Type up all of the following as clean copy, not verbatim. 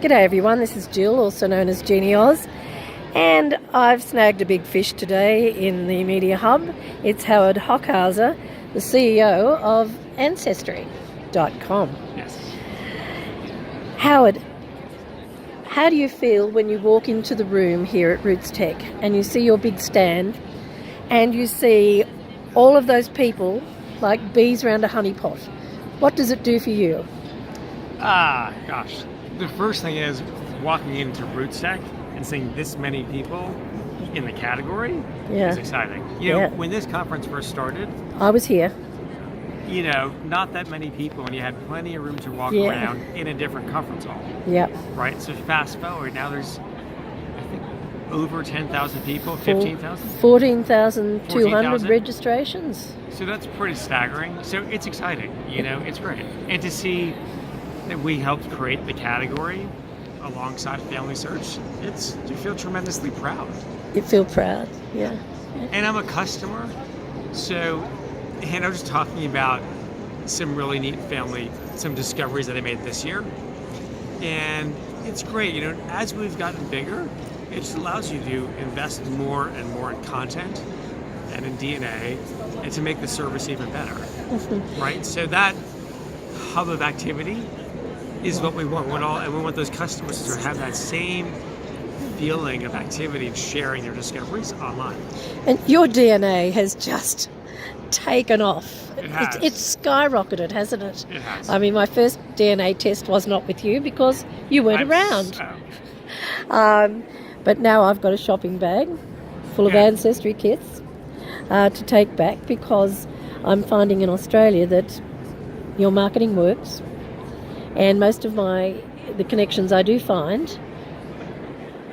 G'day everyone, this is Jill, also known as GeniAus, and I've snagged a big fish today in the media hub. It's Howard Hochhauser, the CEO of Ancestry.com. Yes. Howard, how do you feel when you walk into the room here at Rootstech and you see your big stand and you see all of those people like bees around a honey pot? What does it do for you? Gosh. The first thing is walking into Rootstech and seeing this many people in the category is exciting. You know, when this conference first started, I was here. You know, not that many people, and you had plenty of room to walk around in a different conference hall. Yeah. Right? So fast forward, now there's, I think, over 10,000 people, 15,000? 14,200 registrations. So that's pretty staggering. So it's exciting, you know, it's great. And to see that we helped create the category alongside Family Search, you feel tremendously proud. You feel proud, yeah. And I'm a customer, and I was talking about some really neat some discoveries that I made this year. And it's great, you know, as we've gotten bigger, it just allows you to invest more and more in content and in DNA and to make the service even better, right? So that hub of activity is what we want. And we want those customers to have that same feeling of activity and sharing their discoveries online. And your DNA has just taken off. It has. It's skyrocketed, hasn't it? It has. I mean, my first DNA test was not with you because you weren't around. But now I've got a shopping bag full of Ancestry kits to take back because I'm finding in Australia that your marketing works. And most of the connections I do find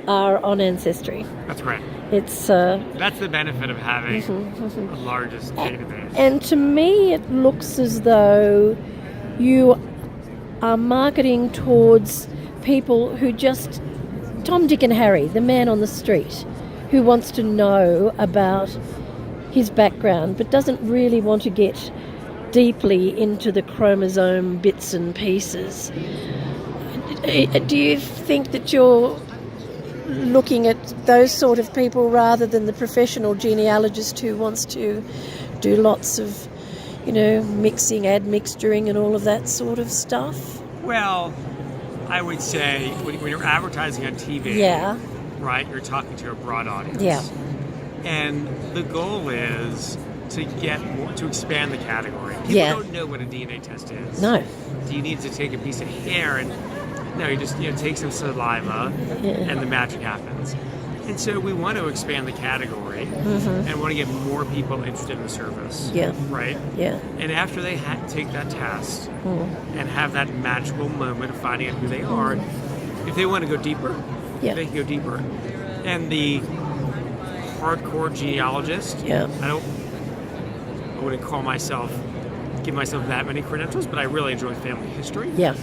are on Ancestry. That's right. It's that's the benefit of having the largest database. And to me, it looks as though you are marketing towards people who just Tom, Dick, and Harry, the man on the street, who wants to know about his background but doesn't really want to get deeply into the chromosome bits and pieces. Do you think that you're looking at those sort of people rather than the professional genealogist who wants to do lots of, you know, admixturing and all of that sort of stuff? Well, I would say when you're advertising on TV, right, you're talking to a broad audience. Yeah. And the goal is to to expand the category. People don't know what a DNA test is. No. Do you need to take a piece of hair and you just take some saliva and the magic happens. And so we want to expand the category and want to get more people interested in the service. Yeah. Right? Yeah. And after they take that test and have that magical moment of finding out who they are, if they want to go deeper, they can go deeper. And the hardcore genealogist, I wouldn't give myself that many credentials, but I really enjoy family history. Yeah.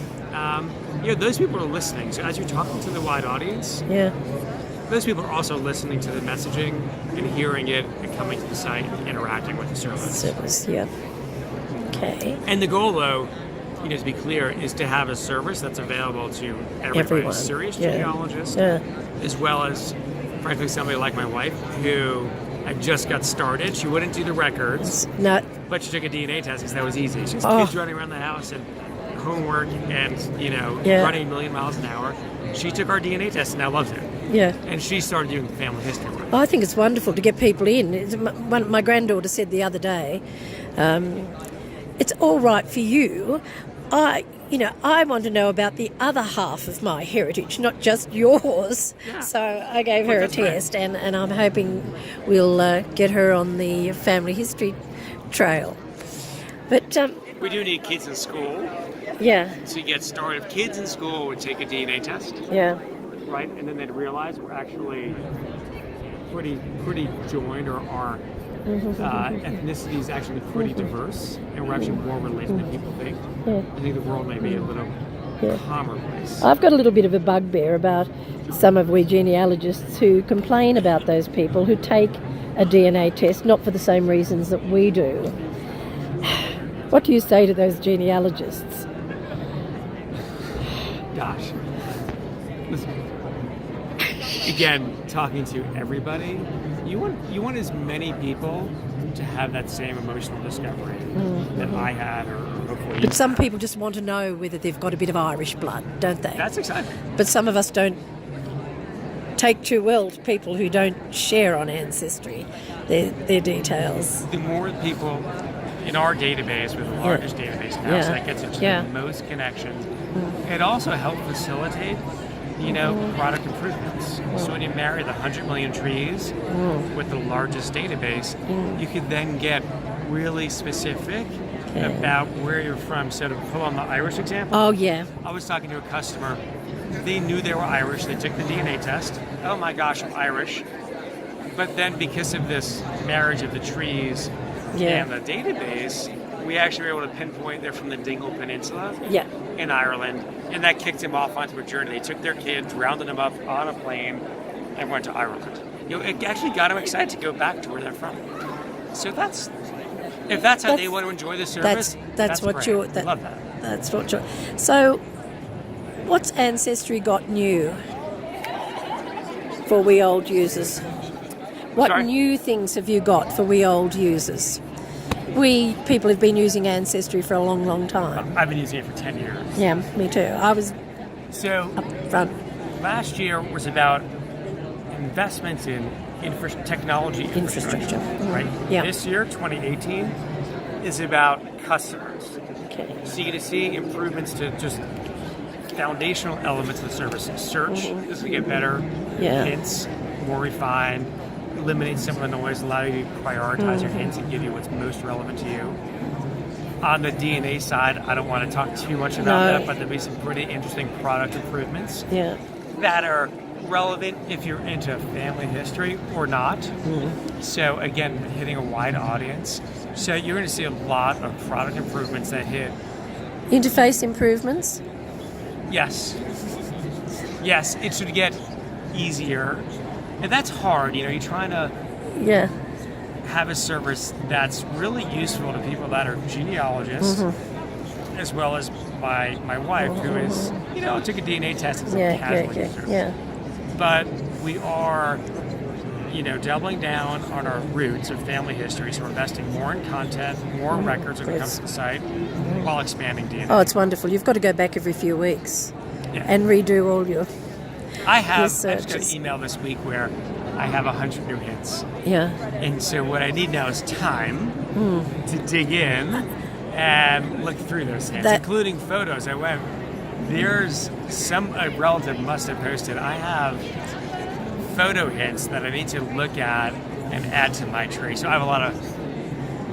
You know, those people are listening. So as you're talking to the wide audience, those people are also listening to the messaging and hearing it and coming to the site and interacting with the service. Okay. And the goal, though, you know, to be clear, is to have a service that's available to everybody, a serious genealogist, as well as, frankly, somebody like my wife who I just got started. She wouldn't do the records, but she took a DNA test because that was easy. She has kids running around the house and homework and, you know, running a million miles an hour. She took our DNA test and now loves it. Yeah. And she started doing family history work. I think it's wonderful to get people in. My granddaughter said the other day, it's all right for you. I want to know about the other half of my heritage, not just yours. Yeah. So I gave her a test, and I'm hoping we'll get her on the family history trail. But we do need kids in school. Yeah. To get started, kids in school would take a DNA test. Yeah. Right, and then they'd realize we're actually pretty joined, or our ethnicity is actually pretty diverse, and we're actually more related than people think. I think the world may be a little calmer place. I've got a little bit of a bugbear about some of we genealogists who complain about those people who take a DNA test, not for the same reasons that we do. What do you say to those genealogists? Gosh. Again, talking to everybody, you want as many people to have that same emotional discovery that I had, or hopefully. But some people just want to know whether they've got a bit of Irish blood, don't they? That's exciting. But some of us don't take too well to people who don't share on Ancestry their details. The more people in our database, with the largest database now, so that gets into the most connections. It also helped facilitate, product improvements. So when you marry the 100 million trees with the largest database, you could then get really specific about where you're from. So to pull on the Irish example, I was talking to a customer. They knew they were Irish. They took the DNA test. Oh my gosh, I'm Irish. But then because of this marriage of the trees and the database, we actually were able to pinpoint they're from the Dingle Peninsula in Ireland. And that kicked him off onto a journey. They took their kids, rounded them up on a plane, and went to Ireland. It actually got them excited to go back to where they're from. So if that's how they want to enjoy the service, that's what I love that. That's what you're. So, what's Ancestry got new for we old users? What new things have you got for we old users? We people have been using Ancestry for a long, long time. I've been using it for 10 years. Yeah, me too. I was up front. Last year was about investments in technology infrastructure. Right? Yeah. This year, 2018, is about customers. Okay. C2C improvements to just foundational elements of the services. Search is going to get better. Yeah. Hints, more refined. Eliminate some of the noise, allow you to prioritize your hints and give you what's most relevant to you. On the DNA side, I don't want to talk too much about that, but there'll be some pretty interesting product improvements that are relevant if you're into family history or not. So again, hitting a wide audience. So you're going to see a lot of product improvements that hit. Interface improvements? Yes, it should get easier. And that's hard, you're trying to have a service that's really useful to people that are genealogists, as well as my wife, who is, took a DNA test as a casual user. But we are, doubling down on our roots of family history, so we're investing more in content, more records when it comes to the site, while expanding DNA. Oh, it's wonderful. You've got to go back every few weeks and redo all your... I just got an email this week where I have 100 new hits. Yeah. And so what I need now is time to dig in and look through those hits, including photos. There's a relative must have posted. I have photo hits that I need to look at and add to my tree. So I have a lot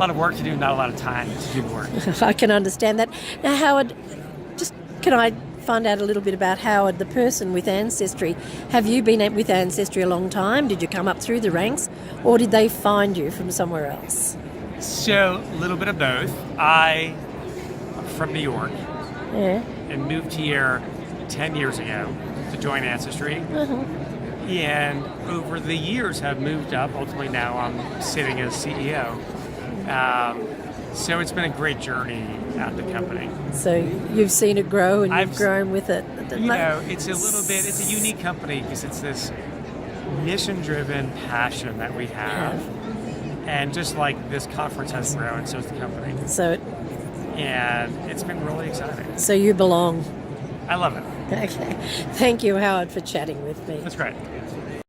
of work to do, not a lot of time to do the work. I can understand that. Now, Howard, can I find out a little bit about Howard, the person with Ancestry? Have you been with Ancestry a long time? Did you come up through the ranks, or did they find you from somewhere else? So, a little bit of both. I'm from New York and moved here 10 years ago to join Ancestry. And over the years have moved up. Ultimately now I'm sitting as CEO. So it's been a great journey at the company. So you've seen it grow and you've grown with it. It's a unique company because it's this mission-driven passion that we have. And just like this conference has grown, so has the company. And it's been really exciting. So you belong. I love it. Okay. Thank you, Howard, for chatting with me. That's great.